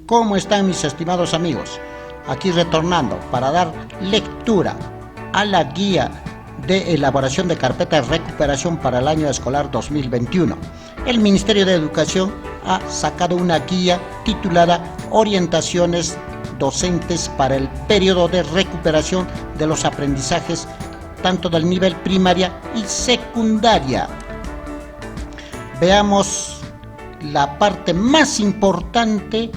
¿Cómo están mis estimados amigos? Aquí retornando para dar lectura a la guía de elaboración de carpeta de recuperación para el año escolar 2021. El Ministerio de Educación ha sacado una guía titulada Orientaciones docentes para el periodo de recuperación de los aprendizajes tanto del nivel primaria y secundaria. Veamos la parte más importante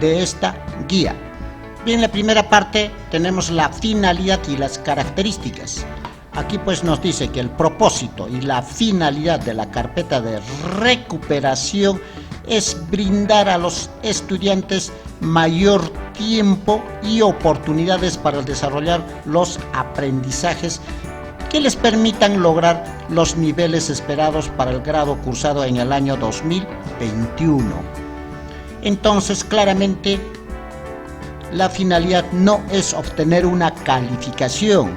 de esta guía. Bien, en la primera parte tenemos la finalidad y las características. Aquí pues nos dice que el propósito y la finalidad de la carpeta de recuperación es brindar a los estudiantes mayor tiempo y oportunidades para desarrollar los aprendizajes que les permitan lograr los niveles esperados para el grado cursado en el año 2021. Entonces, claramente, la finalidad no es obtener una calificación.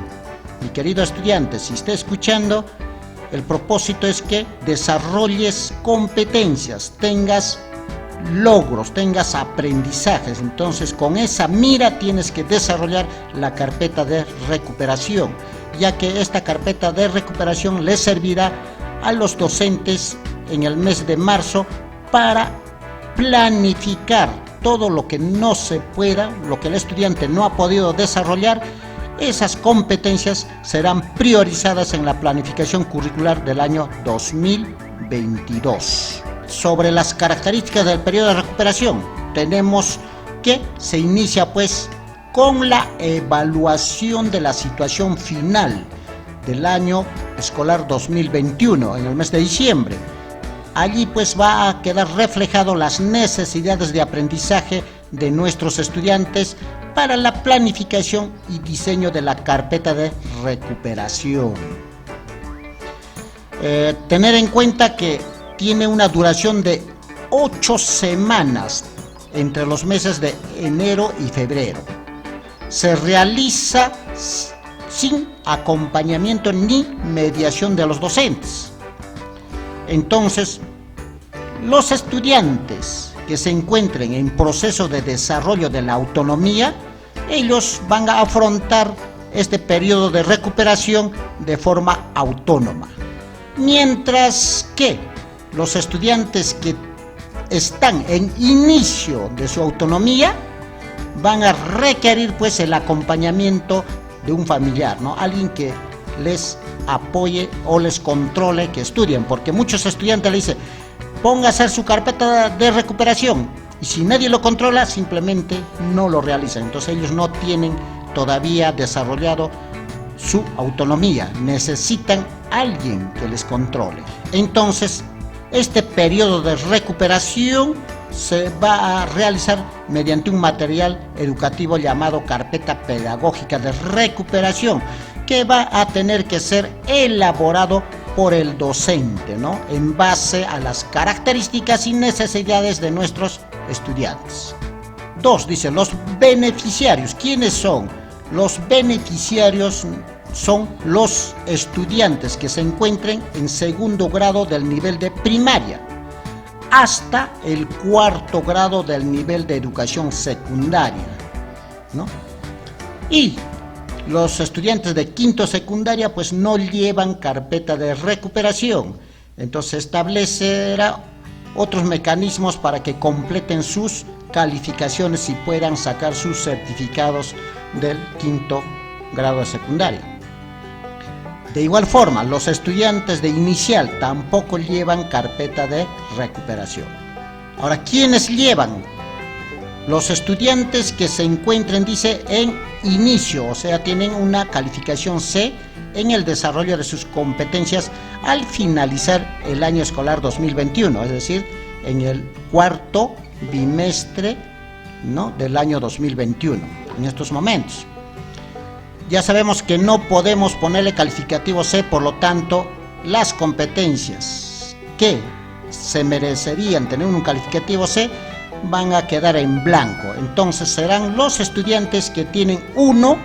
Mi querido estudiante, si está escuchando, el propósito es que desarrolles competencias, tengas logros, tengas aprendizajes. Entonces, con esa mira tienes que desarrollar la carpeta de recuperación, ya que esta carpeta de recuperación les servirá a los docentes en el mes de marzo para planificar todo lo que no se pueda, lo que el estudiante no ha podido desarrollar. Esas competencias serán priorizadas en la planificación curricular del año 2022. Sobre las características del periodo de recuperación, tenemos que se inicia pues con la evaluación de la situación final del año escolar 2021 en el mes de diciembre. Allí pues va a quedar reflejado las necesidades de aprendizaje de nuestros estudiantes para la planificación y diseño de la carpeta de recuperación. Tener en cuenta que tiene una duración de 8 semanas entre los meses de enero y febrero. Se realiza sin acompañamiento ni mediación de los docentes. Entonces, los estudiantes que se encuentren en proceso de desarrollo de la autonomía, ellos van a afrontar este periodo de recuperación de forma autónoma. Mientras que los estudiantes que están en inicio de su autonomía van a requerir pues el acompañamiento de un familiar, ¿no? Alguien que les apoye o les controle que estudien, porque muchos estudiantes le dicen, ponga a hacer su carpeta de recuperación, y si nadie lo controla, simplemente no lo realizan. Entonces ellos no tienen todavía desarrollado su autonomía, necesitan alguien que les controle. Entonces, este periodo de recuperación se va a realizar mediante un material educativo llamado carpeta pedagógica de recuperación, que va a tener que ser elaborado por el docente, ¿no? En base a las características y necesidades de nuestros estudiantes. 2. Dice, los beneficiarios. ¿Quiénes son? Los beneficiarios son los estudiantes que se encuentren en segundo grado del nivel de primaria hasta el cuarto grado del nivel de educación secundaria, ¿no? Y los estudiantes de quinto secundaria pues no llevan carpeta de recuperación. Entonces establecerá otros mecanismos para que completen sus calificaciones y puedan sacar sus certificados del quinto grado de secundaria. De igual forma, los estudiantes de inicial tampoco llevan carpeta de recuperación. Ahora, ¿quiénes llevan? Los estudiantes que se encuentren, dice, en inicio, o sea, tienen una calificación C en el desarrollo de sus competencias al finalizar el año escolar 2021, es decir, en el cuarto bimestre, ¿no?, del año 2021, en estos momentos. Ya sabemos que no podemos ponerle calificativo C, por lo tanto, las competencias que se merecerían tener un calificativo C van a quedar en blanco. Entonces serán los estudiantes que tienen 1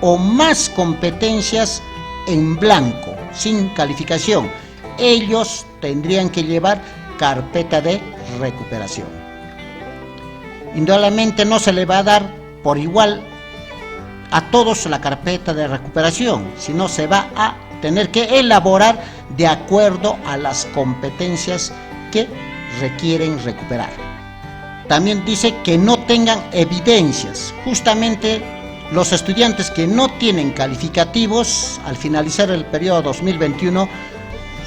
o más competencias en blanco, sin calificación. Ellos tendrían que llevar carpeta de recuperación. indudablemente no se le va a dar por igual a todos la carpeta de recuperación, sino se va a tener que elaborar de acuerdo a las competencias que requieren recuperar. También dice que no tengan evidencias. Justamente los estudiantes que no tienen calificativos al finalizar el periodo 2021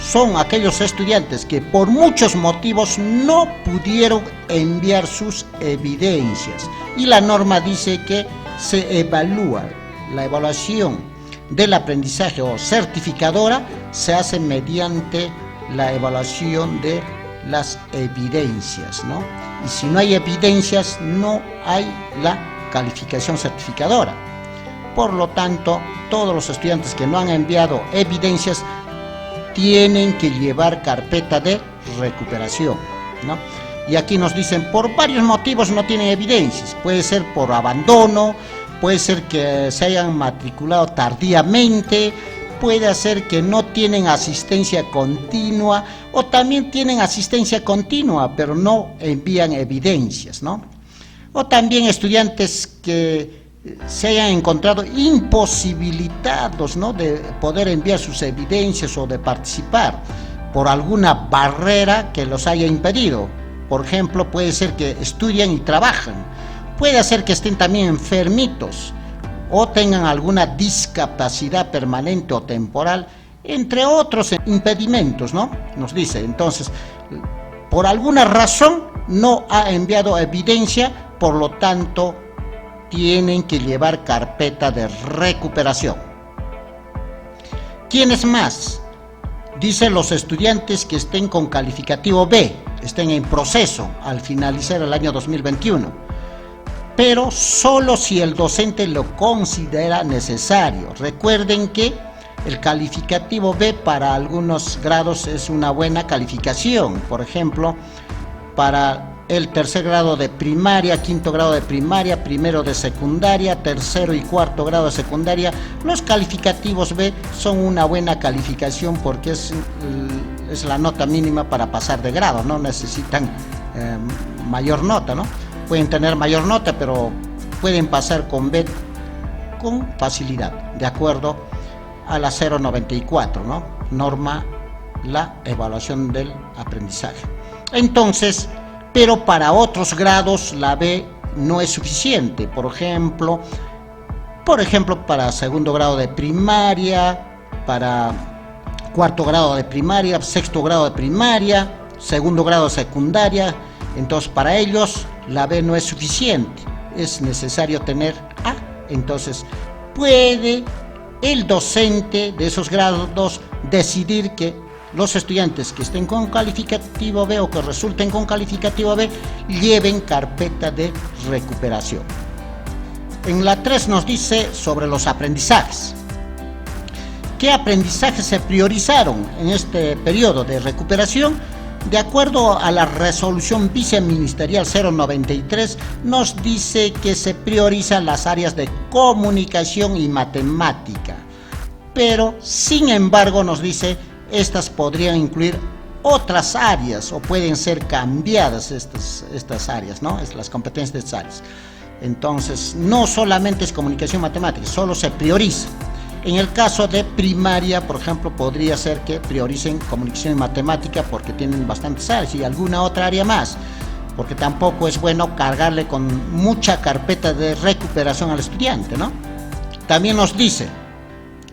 son aquellos estudiantes que por muchos motivos no pudieron enviar sus evidencias. Y la norma dice que se evalúa, la evaluación del aprendizaje o certificadora se hace mediante la evaluación de las evidencias, ¿no? Y si no hay evidencias, no hay la calificación certificadora. Por lo tanto, todos los estudiantes que no han enviado evidencias tienen que llevar carpeta de recuperación, ¿no? Y aquí nos dicen, por varios motivos no tienen evidencias. Puede ser por abandono, puede ser que se hayan matriculado tardíamente, puede ser que no tienen asistencia continua, o también tienen asistencia continua, pero no envían evidencias, ¿no? O también estudiantes que se hayan encontrado imposibilitados, ¿no?, de poder enviar sus evidencias o de participar por alguna barrera que los haya impedido. Por ejemplo, puede ser que estudian y trabajan, puede ser que estén también enfermitos o tengan alguna discapacidad permanente o temporal, entre otros impedimentos, ¿no? Nos dice, entonces, por alguna razón no ha enviado evidencia, por lo tanto, tienen que llevar carpeta de recuperación. ¿Quiénes más? Dice los estudiantes que estén con calificativo B, estén en proceso al finalizar el año 2021, pero solo si el docente lo considera necesario. Recuerden que el calificativo B para algunos grados es una buena calificación. Por ejemplo, para el tercer grado de primaria, quinto grado de primaria, primero de secundaria, tercero y cuarto grado de secundaria, los calificativos B son una buena calificación porque es la nota mínima para pasar de grado, no necesitan mayor nota, ¿no? Pueden tener mayor nota, pero pueden pasar con B con facilidad, de acuerdo a la 094, ¿no? Norma la evaluación del aprendizaje. Entonces, pero para otros grados la B no es suficiente. Por ejemplo, para segundo grado de primaria, para cuarto grado de primaria, sexto grado de primaria, segundo grado de secundaria. Entonces, para ellos la B no es suficiente, es necesario tener A. Entonces, puede el docente de esos grados decidir que los estudiantes que estén con calificativo B o que resulten con calificativo B lleven carpeta de recuperación. En la 3 nos dice sobre los aprendizajes. ¿Qué aprendizajes se priorizaron en este periodo de recuperación? De acuerdo a la resolución viceministerial 093, nos dice que se priorizan las áreas de comunicación y matemática, pero sin embargo nos dice estas podrían incluir otras áreas o pueden ser cambiadas estas áreas, ¿no? Las competencias de estas áreas. Entonces, no solamente es comunicación y matemática, solo se prioriza. En el caso de primaria, por ejemplo, podría ser que prioricen comunicación y matemática porque tienen bastantes áreas y alguna otra área más, porque tampoco es bueno cargarle con mucha carpeta de recuperación al estudiante, ¿no? También nos dice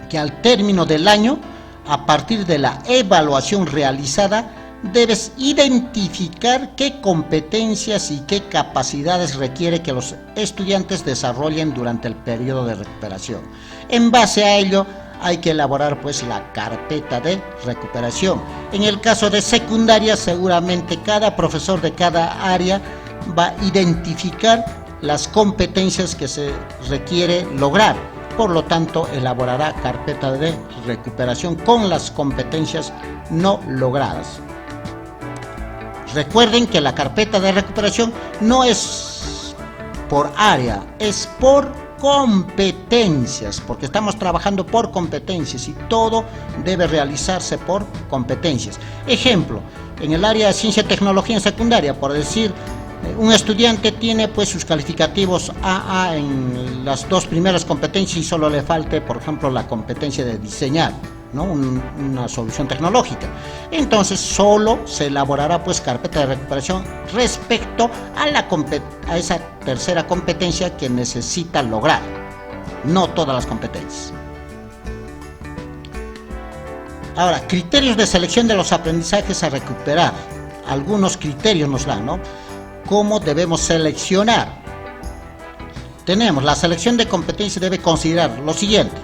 que al término del año, a partir de la evaluación realizada, debes identificar qué competencias y qué capacidades requiere que los estudiantes desarrollen durante el periodo de recuperación. En base a ello, hay que elaborar pues la carpeta de recuperación. En el caso de secundaria, seguramente cada profesor de cada área va a identificar las competencias que se requiere lograr. Por lo tanto, elaborará carpeta de recuperación con las competencias no logradas. Recuerden que la carpeta de recuperación no es por área, es por competencias, porque estamos trabajando por competencias y todo debe realizarse por competencias. Ejemplo, en el área de ciencia y tecnología en secundaria, por decir, Un estudiante tiene pues sus calificativos AA en las dos primeras competencias y solo le falte, por ejemplo, la competencia de diseñar, ¿no? Una solución tecnológica. Entonces solo se elaborará pues carpeta de recuperación respecto a esa tercera competencia que necesita lograr, no todas las competencias. Ahora, criterios de selección de los aprendizajes a recuperar. Algunos criterios nos dan, ¿no? ¿Cómo debemos seleccionar? Tenemos, la selección de competencias debe considerar lo siguiente.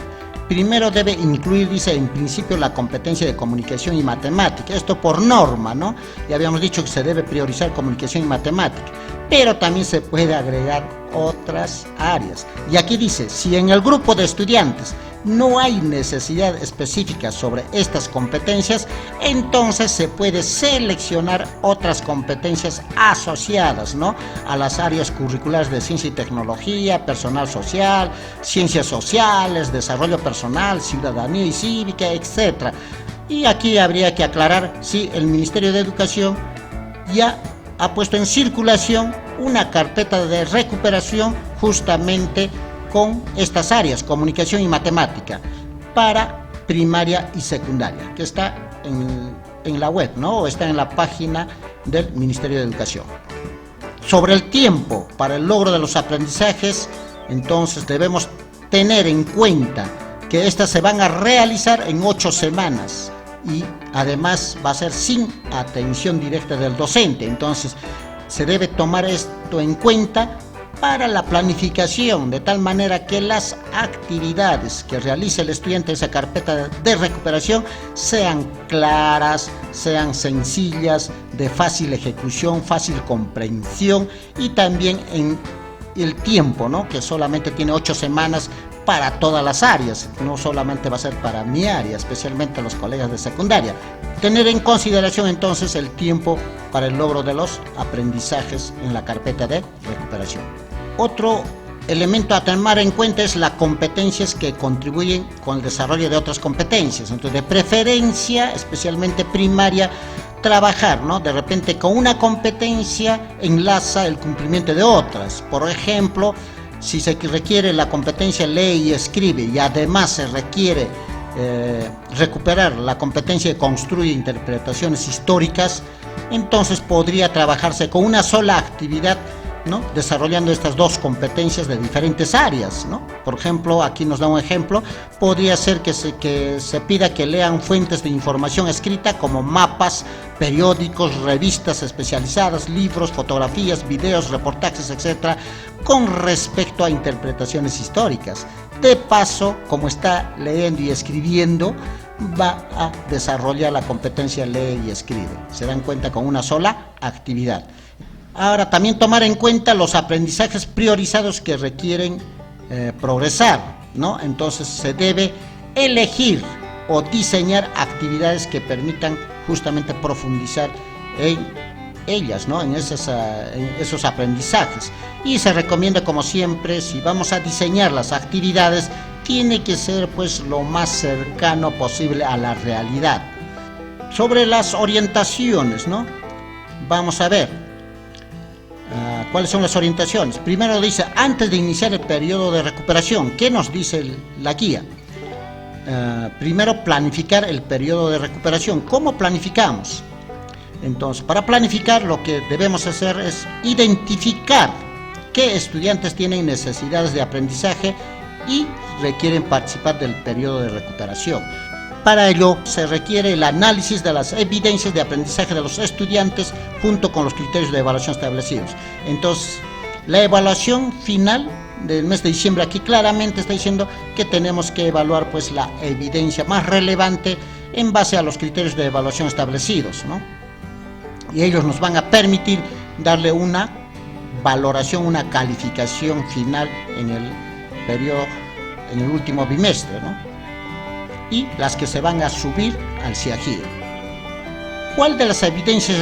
Primero debe incluir, dice, en principio la competencia de comunicación y matemática. Esto por norma, ¿no? Ya habíamos dicho que se debe priorizar comunicación y matemática, pero también se puede agregar otras áreas. Y aquí dice, si en el grupo de estudiantes no hay necesidad específica sobre estas competencias, entonces se puede seleccionar otras competencias asociadas, ¿no?, a las áreas curriculares de ciencia y tecnología, personal social, ciencias sociales, desarrollo personal, ciudadanía y cívica, etc. Y aquí habría que aclarar si el Ministerio de Educación ya ha puesto en circulación una carpeta de recuperación justamente con estas áreas, comunicación y matemática, para primaria y secundaria, que está en la web, ¿no? O está en la página del Ministerio de Educación. Sobre el tiempo para el logro de los aprendizajes, entonces debemos tener en cuenta que estas se van a realizar en 8 semanas y además va a ser sin atención directa del docente. Entonces se debe tomar esto en cuenta para la planificación, de tal manera que las actividades que realice el estudiante en esa carpeta de recuperación sean claras, sean sencillas, de fácil ejecución, fácil comprensión, y también en el tiempo, ¿no?, que solamente tiene 8 semanas para todas las áreas, no solamente va a ser para mi área, especialmente los colegas de secundaria. Tener en consideración entonces el tiempo para el logro de los aprendizajes en la carpeta de recuperación. Otro elemento a tomar en cuenta es las competencias que contribuyen con el desarrollo de otras competencias. Entonces, de preferencia, especialmente primaria, trabajar, ¿no?, de repente con una competencia enlaza el cumplimiento de otras. Por ejemplo, si se requiere la competencia lee y escribe y además se requiere recuperar la competencia de construye interpretaciones históricas, entonces podría trabajarse con una sola actividad, ¿no?, desarrollando estas dos competencias de diferentes áreas, ¿no? Por ejemplo, aquí nos da un ejemplo, podría ser que se pida que lean fuentes de información escrita como mapas, periódicos, revistas especializadas, libros, fotografías, videos, reportajes, etc., con respecto a interpretaciones históricas. De paso, como está leyendo y escribiendo, va a desarrollar la competencia lee y escribe. Se dan cuenta con una sola actividad. Ahora, también tomar en cuenta los aprendizajes priorizados que requieren progresar, ¿no? Entonces se debe elegir o diseñar actividades que permitan justamente profundizar en ellas, ¿no?, en esos aprendizajes. Y se recomienda, como siempre, si vamos a diseñar las actividades, tiene que ser pues lo más cercano posible a la realidad. Sobre las orientaciones, ¿no?, vamos a ver ¿cuáles son las orientaciones? Primero dice, antes de iniciar el periodo de recuperación, ¿qué nos dice la guía? Primero, planificar el periodo de recuperación. ¿Cómo planificamos? Entonces, para planificar lo que debemos hacer es identificar qué estudiantes tienen necesidades de aprendizaje y requieren participar del periodo de recuperación. Para ello se requiere el análisis de las evidencias de aprendizaje de los estudiantes junto con los criterios de evaluación establecidos. Entonces, la evaluación final del mes de diciembre aquí claramente está diciendo que tenemos que evaluar pues la evidencia más relevante en base a los criterios de evaluación establecidos, ¿no? Y ellos nos van a permitir darle una valoración, una calificación final en el periodo, en el último bimestre, ¿no?, y las que se van a subir al CIAGIE. ¿Cuál de las evidencias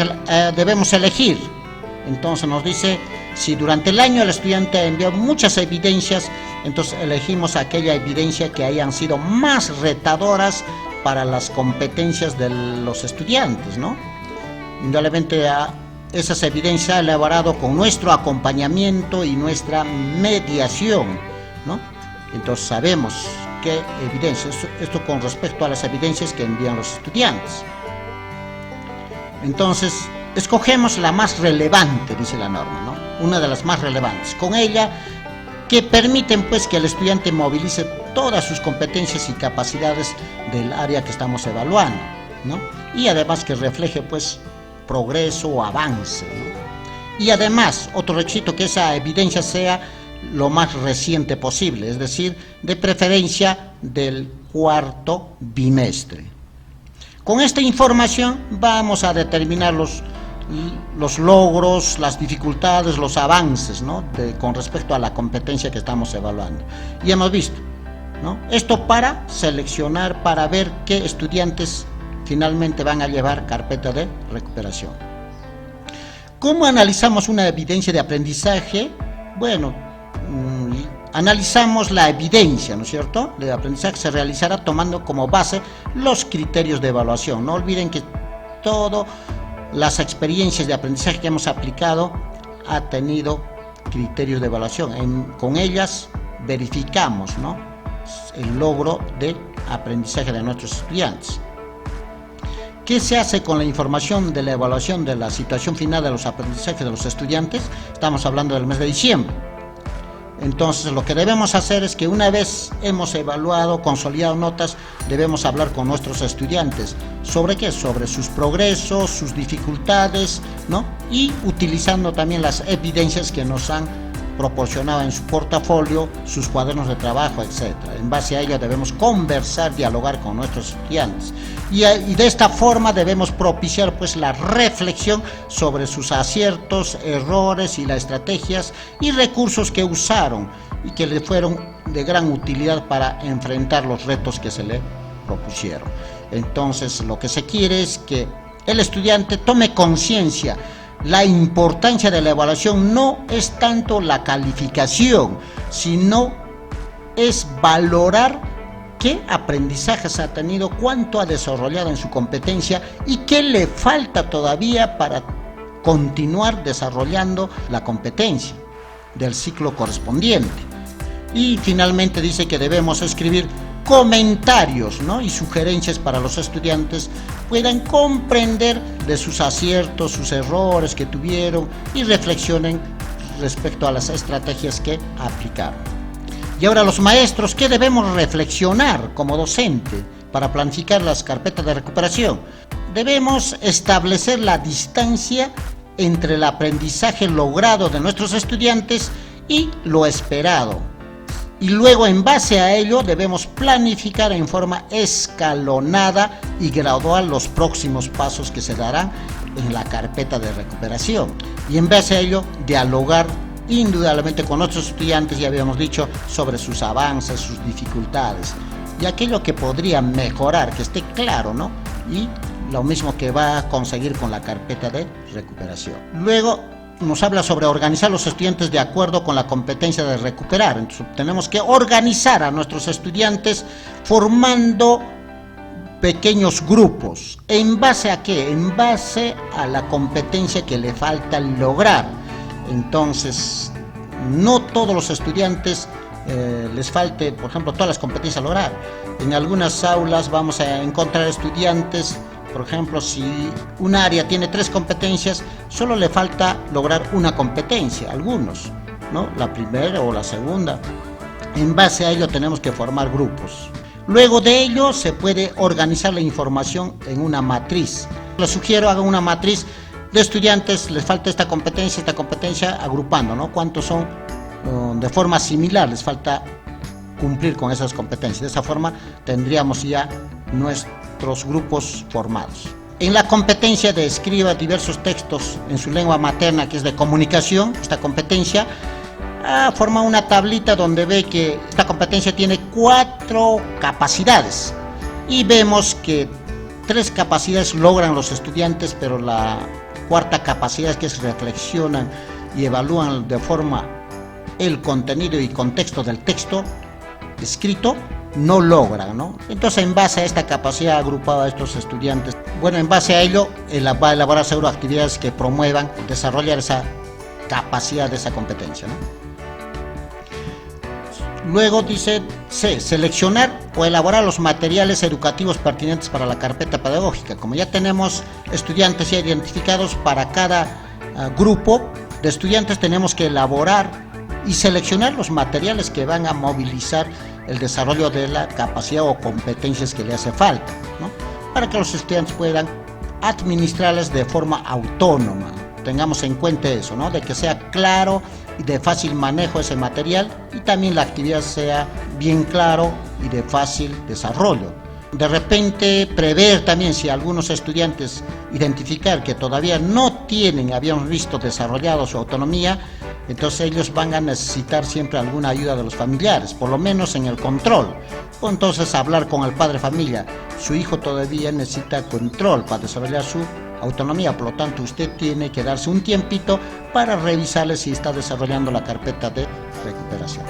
debemos elegir? Entonces nos dice, si durante el año el estudiante ha enviado muchas evidencias, entonces elegimos aquella evidencia que hayan sido más retadoras para las competencias de los estudiantes, ¿no? Indudablemente esas evidencias se han elaborado con nuestro acompañamiento y nuestra mediación, ¿no? Entonces sabemos qué evidencias, esto con respecto a las evidencias que envían los estudiantes. Entonces, escogemos la más relevante, dice la norma, ¿no? Una de las más relevantes. Con ella, que permiten pues que el estudiante movilice todas sus competencias y capacidades del área que estamos evaluando, ¿no? Y además que refleje pues progreso o avance, ¿no? Y además, otro requisito, que esa evidencia sea lo más reciente posible, es decir, de preferencia del cuarto bimestre. Con esta información vamos a determinar los logros, las dificultades, los avances, ¿no? Con respecto a la competencia que estamos evaluando. Y hemos visto, ¿no? Esto para seleccionar, para ver qué estudiantes finalmente van a llevar carpeta de recuperación. ¿Cómo analizamos una evidencia de aprendizaje? Bueno, analizamos la evidencia, ¿no es cierto?, de aprendizaje. Se realizará tomando como base los criterios de evaluación. No olviden que todas las experiencias de aprendizaje que hemos aplicado ha tenido criterios de evaluación. Con ellas verificamos, ¿no?, el logro de aprendizaje de nuestros estudiantes. ¿Qué se hace con la información de la evaluación de la situación final de los aprendizajes de los estudiantes? Estamos hablando del mes de diciembre. Entonces, lo que debemos hacer es que una vez hemos evaluado, consolidado notas, debemos hablar con nuestros estudiantes. ¿Sobre qué? Sobre sus progresos, sus dificultades, ¿no? Y utilizando también las evidencias que nos han proporcionado en su portafolio, sus cuadernos de trabajo, etc. En base a ello debemos conversar, dialogar con nuestros estudiantes. Y de esta forma debemos propiciar pues la reflexión sobre sus aciertos, errores y las estrategias y recursos que usaron y que le fueron de gran utilidad para enfrentar los retos que se le propusieron. Entonces, lo que se quiere es que el estudiante tome conciencia. La importancia de la evaluación no es tanto la calificación, sino es valorar qué aprendizajes ha tenido, cuánto ha desarrollado en su competencia y qué le falta todavía para continuar desarrollando la competencia del ciclo correspondiente. Y finalmente dice que debemos escribir comentarios, ¿no?, y sugerencias para los estudiantes puedan comprender de sus aciertos, sus errores que tuvieron y reflexionen respecto a las estrategias que aplicaron. Y ahora los maestros, ¿qué debemos reflexionar como docente para planificar las carpetas de recuperación? Debemos establecer la distancia entre el aprendizaje logrado de nuestros estudiantes y lo esperado. Y luego, en base a ello, debemos planificar en forma escalonada y gradual los próximos pasos que se darán en la carpeta de recuperación. Y en base a ello, dialogar indudablemente con nuestros estudiantes, ya habíamos dicho, sobre sus avances, sus dificultades y aquello que podría mejorar, que esté claro, ¿no? Y lo mismo que va a conseguir con la carpeta de recuperación. Luego, nos habla sobre organizar los estudiantes de acuerdo con la competencia de recuperar. Entonces, tenemos que organizar a nuestros estudiantes formando pequeños grupos. ¿En base a qué? En base a la competencia que le falta lograr. Entonces, no todos los estudiantes les falte, por ejemplo, todas las competencias a lograr. En algunas aulas vamos a encontrar estudiantes. Por ejemplo, si un área tiene 3 competencias, solo le falta lograr una competencia, algunos, ¿no?, la primera o la segunda. En base a ello tenemos que formar grupos. Luego de ello se puede organizar la información en una matriz. Les sugiero hagan una matriz de estudiantes, les falta esta competencia, agrupando, ¿no? ¿Cuántos son de forma similar? Les falta cumplir con esas competencias. De esa forma tendríamos ya nuestros grupos formados. En la competencia de escriba diversos textos en su lengua materna, que es de comunicación, esta competencia forma una tablita donde ve que esta competencia tiene 4 capacidades y vemos que 3 capacidades logran los estudiantes, pero la 4ª capacidad, que es reflexionan y evalúan de forma el contenido y contexto del texto escrito, no logran, ¿no? Entonces, en base a esta capacidad agrupada de estos estudiantes, bueno, en base a ello, va a elaborar seguro actividades que promuevan desarrollar esa capacidad de esa competencia, ¿no? Luego dice C, seleccionar o elaborar los materiales educativos pertinentes para la carpeta pedagógica. Como ya tenemos estudiantes ya identificados, para cada grupo de estudiantes tenemos que elaborar y seleccionar los materiales que van a movilizar el desarrollo de la capacidad o competencias que le hace falta, ¿no? Para que los estudiantes puedan administrarlas de forma autónoma. Tengamos en cuenta eso, ¿no? De que sea claro y de fácil manejo ese material, y también la actividad sea bien claro y de fácil desarrollo. De repente prever también, si algunos estudiantes identificar que todavía no tienen, habíamos visto, desarrollado su autonomía, entonces ellos van a necesitar siempre alguna ayuda de los familiares, por lo menos en el control. O entonces hablar con el padre familia, su hijo todavía necesita control para desarrollar su autonomía, por lo tanto usted tiene que darse un tiempito para revisarle si está desarrollando la carpeta de recuperación.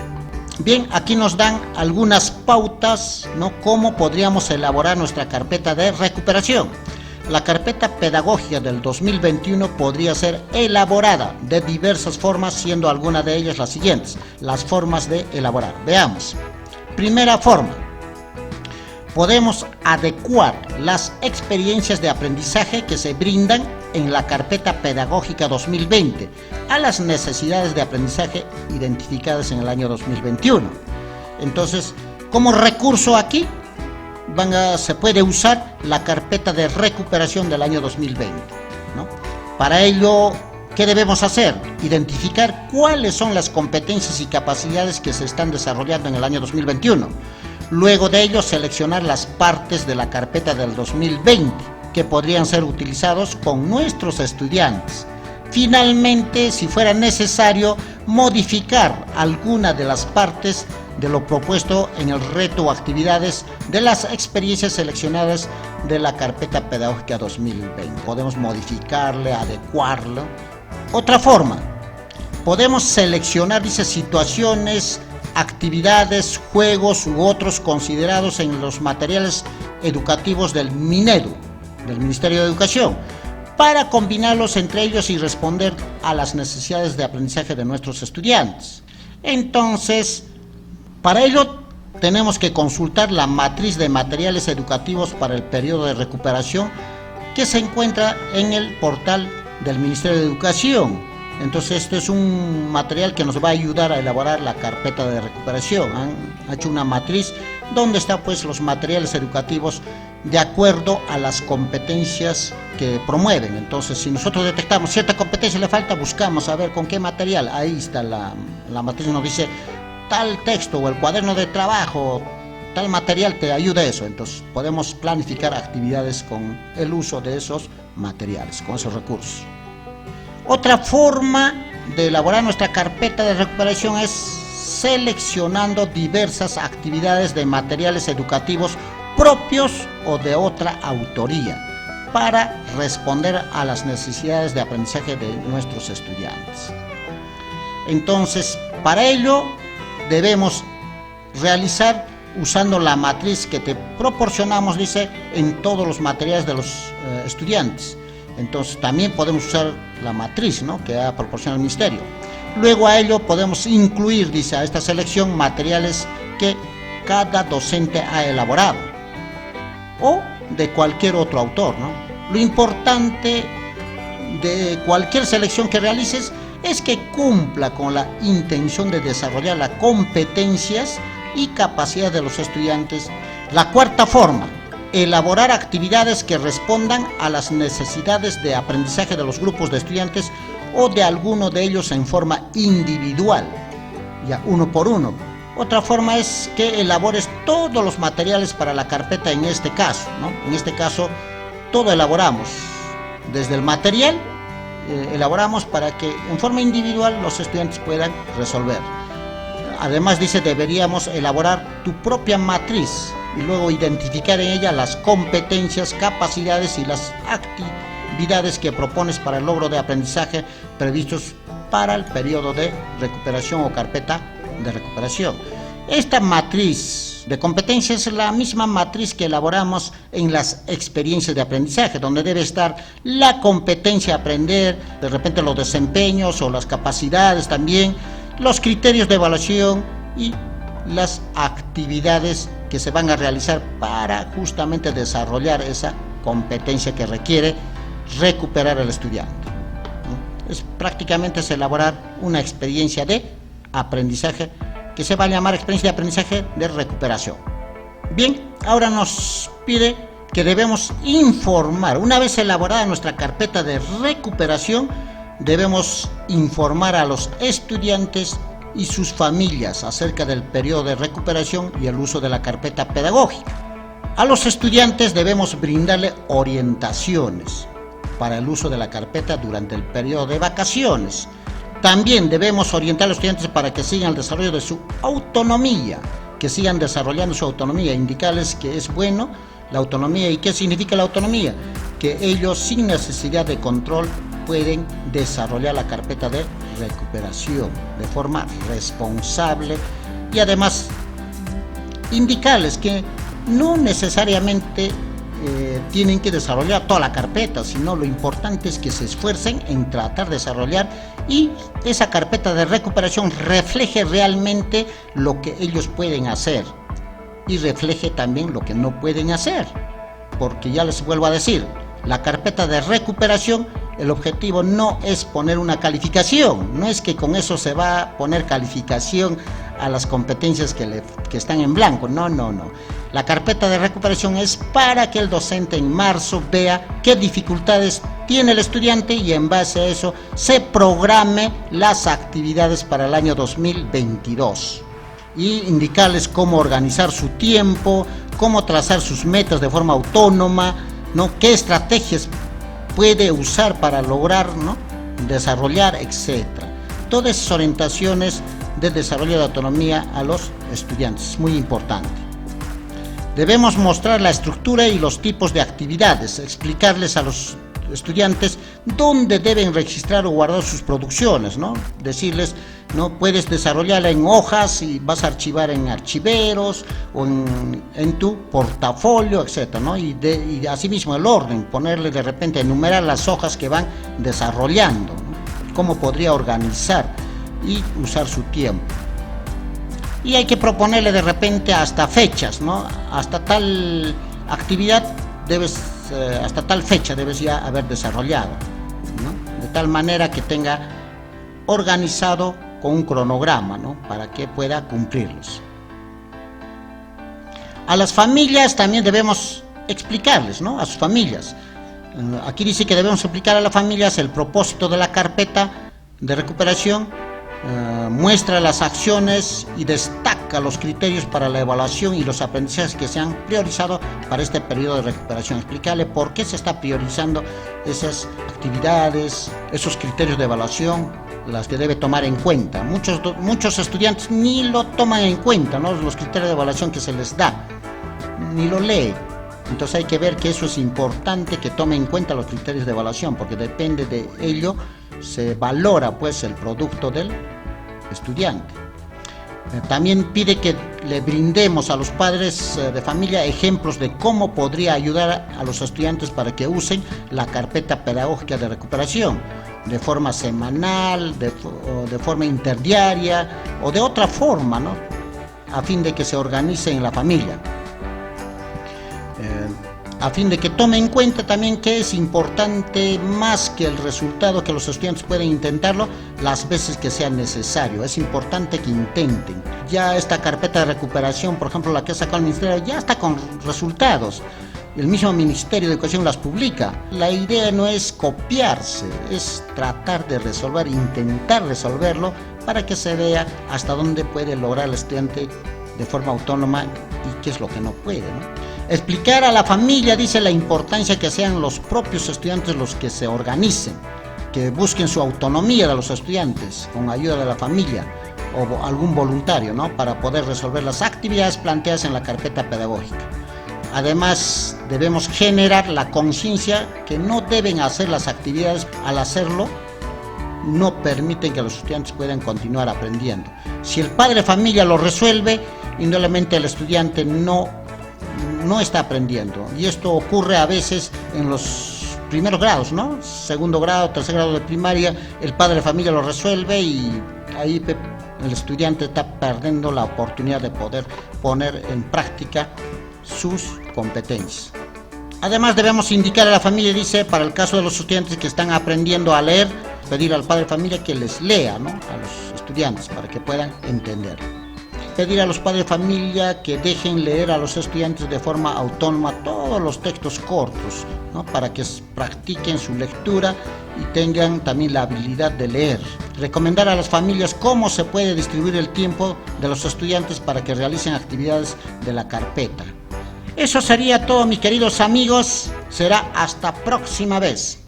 Bien, aquí nos dan algunas pautas, ¿no? Cómo podríamos elaborar nuestra carpeta de recuperación. La carpeta pedagógica del 2021 podría ser elaborada de diversas formas, siendo algunas de ellas las siguientes, las formas de elaborar. Veamos. Primera forma. Podemos adecuar las experiencias de aprendizaje que se brindan en la carpeta pedagógica 2020 a las necesidades de aprendizaje identificadas en el año 2021. Entonces, como recurso aquí, se puede usar la carpeta de recuperación del año 2020, ¿no? Para ello, ¿qué debemos hacer? Identificar cuáles son las competencias y capacidades que se están desarrollando en el año 2021. Luego de ello, seleccionar las partes de la carpeta del 2020 que podrían ser utilizados con nuestros estudiantes. Finalmente, si fuera necesario, modificar alguna de las partes de lo propuesto en el reto o actividades de las experiencias seleccionadas de la carpeta pedagógica 2020. Podemos modificarle, adecuarlo. Otra forma, podemos seleccionar, dice, situaciones, actividades, juegos u otros considerados en los materiales educativos del MINEDU, del Ministerio de Educación, para combinarlos entre ellos y responder a las necesidades de aprendizaje de nuestros estudiantes. Entonces, para ello tenemos que consultar la matriz de materiales educativos para el periodo de recuperación que se encuentra en el portal del Ministerio de Educación. Entonces, este es un material que nos va a ayudar a elaborar la carpeta de recuperación. Han hecho una matriz donde están pues los materiales educativos de acuerdo a las competencias que promueven. Entonces, si nosotros detectamos cierta competencia le falta, buscamos a ver con qué material. Ahí está la matriz, nos dice tal texto o el cuaderno de trabajo, tal material te ayuda a eso. Entonces, podemos planificar actividades con el uso de esos materiales, con esos recursos. Otra forma de elaborar nuestra carpeta de recuperación es seleccionando diversas actividades de materiales educativos propios o de otra autoría para responder a las necesidades de aprendizaje de nuestros estudiantes. Entonces, para ello debemos realizar usando la matriz que te proporcionamos, dice, en todos los materiales de los estudiantes. Entonces también podemos usar la matriz, ¿no?, que ha proporcionado el Ministerio. Luego a ello podemos incluir, dice, a esta selección materiales que cada docente ha elaborado o de cualquier otro autor, ¿no? Lo importante de cualquier selección que realices es que cumpla con la intención de desarrollar las competencias y capacidad de los estudiantes. La cuarta forma, elaborar actividades que respondan a las necesidades de aprendizaje de los grupos de estudiantes o de alguno de ellos en forma individual, ya uno por uno. Otra forma es que elabores todos los materiales para la carpeta en este caso, ¿no? En este caso, todo elaboramos, desde el material, elaboramos para que en forma individual los estudiantes puedan resolver. Además, dice, deberíamos elaborar tu propia matriz y luego identificar en ella las competencias, capacidades y las actividades que propones para el logro de aprendizaje previstos para el periodo de recuperación o carpeta de recuperación. Esta matriz de competencias es la misma matriz que elaboramos en las experiencias de aprendizaje, donde debe estar la competencia a aprender, de repente los desempeños o las capacidades también, los criterios de evaluación y las actividades que se van a realizar para justamente desarrollar esa competencia que requiere recuperar al estudiante. Es prácticamente elaborar una experiencia de aprendizaje que se va a llamar experiencia de aprendizaje de recuperación. Bien, ahora nos pide que debemos informar, una vez elaborada nuestra carpeta de recuperación, debemos informar a los estudiantes y sus familias acerca del periodo de recuperación y el uso de la carpeta pedagógica. A los estudiantes debemos brindarle orientaciones para el uso de la carpeta durante el periodo de vacaciones. También debemos orientar a los estudiantes para que sigan el desarrollo de su autonomía, que sigan desarrollando su autonomía, indicarles que es bueno la autonomía. ¿Y qué significa la autonomía? Que ellos sin necesidad de control pueden desarrollar la carpeta de recuperación de forma responsable y además indicarles que no necesariamente tienen que desarrollar toda la carpeta, sino lo importante es que se esfuercen en tratar de desarrollar y esa carpeta de recuperación refleje realmente lo que ellos pueden hacer y refleje también lo que no pueden hacer, porque ya les vuelvo a decir, la carpeta de recuperación, el objetivo no es poner una calificación, no es que con eso se va a poner calificación a las competencias que están en blanco, no. La carpeta de recuperación es para que el docente en marzo vea qué dificultades tiene el estudiante y en base a eso se programe las actividades para el año 2022 y indicarles cómo organizar su tiempo, cómo trazar sus metas de forma autónoma, ¿no? Qué estrategias puede usar para lograr, ¿no? Desarrollar, etc. Todas esas orientaciones de desarrollo de autonomía a los estudiantes es muy importante. Debemos mostrar la estructura y los tipos de actividades, explicarles a los estudiantes dónde deben registrar o guardar sus producciones, ¿no? Decirles, no puedes desarrollarla en hojas y vas a archivar en archiveros o en tu portafolio, etcétera, ¿no? Y asimismo el orden, ponerle de repente, enumerar las hojas que van desarrollando, ¿no? Cómo podría organizar y usar su tiempo. Y hay que proponerle de repente hasta fechas, ¿no? Hasta tal actividad hasta tal fecha debes ya haber desarrollado, ¿no? De tal manera que tenga organizado con un cronograma, ¿no? Para que pueda cumplirlos. A las familias también debemos explicarles, ¿no? A sus familias. Aquí dice que debemos explicar a las familias el propósito de la carpeta de recuperación. Muestra las acciones y destaca los criterios para la evaluación y los aprendizajes que se han priorizado para este periodo de recuperación. Explicarle por qué se está priorizando esas actividades, esos criterios de evaluación, las que debe tomar en cuenta. Muchos estudiantes ni lo toman en cuenta, ¿no? Los criterios de evaluación que se les da, ni lo leen. Entonces hay que ver que eso es importante, que tome en cuenta los criterios de evaluación, porque depende de ello se valora pues el producto del estudiante. También pide que le brindemos a los padres de familia ejemplos de cómo podría ayudar a los estudiantes para que usen la carpeta pedagógica de recuperación de forma semanal, de forma interdiaria o de otra forma, ¿no? A fin de que se organice en la familia. A fin de que tome en cuenta también que es importante más que el resultado, que los estudiantes pueden intentarlo las veces que sea necesario. Es importante que intenten. Ya esta carpeta de recuperación, por ejemplo, la que ha sacado el Ministerio, ya está con resultados. El mismo Ministerio de Educación las publica. La idea no es copiarse, es tratar de resolver, intentar resolverlo para que se vea hasta dónde puede lograr el estudiante de forma autónoma y qué es lo que no puede, ¿no? Explicar a la familia, dice, la importancia que sean los propios estudiantes los que se organicen, que busquen su autonomía de los estudiantes con ayuda de la familia o algún voluntario, ¿no? Para poder resolver las actividades planteadas en la carpeta pedagógica. Además, debemos generar la conciencia que no deben hacer las actividades. Al hacerlo, no permiten que los estudiantes puedan continuar aprendiendo. Si el padre de familia lo resuelve, indudablemente el estudiante no está aprendiendo. Y esto ocurre a veces en los primeros grados, ¿no? Segundo grado, tercer grado de primaria, el padre de familia lo resuelve y ahí el estudiante está perdiendo la oportunidad de poder poner en práctica sus competencias. Además debemos indicar a la familia, dice, para el caso de los estudiantes que están aprendiendo a leer, pedir al padre de familia que les lea, ¿no?, a los estudiantes para que puedan entender. Pedir a los padres de familia que dejen leer a los estudiantes de forma autónoma todos los textos cortos, ¿no?, para que practiquen su lectura y tengan también la habilidad de leer. Recomendar a las familias cómo se puede distribuir el tiempo de los estudiantes para que realicen actividades de la carpeta. Eso sería todo, mis queridos amigos. Será hasta próxima vez.